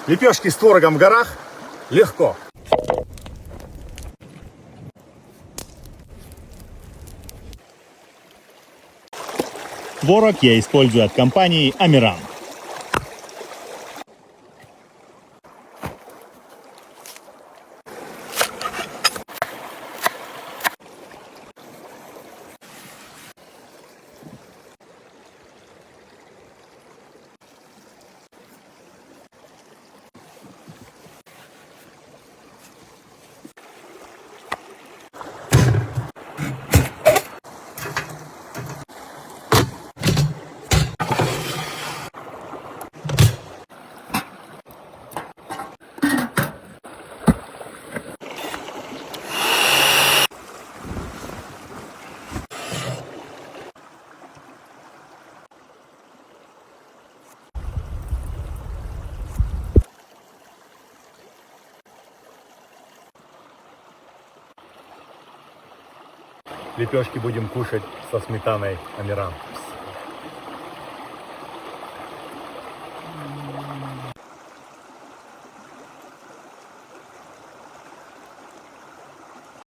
Лепешки с творогом в горах легко. Творог я использую от компании Амиран. Лепешки будем кушать со сметаной Амиран.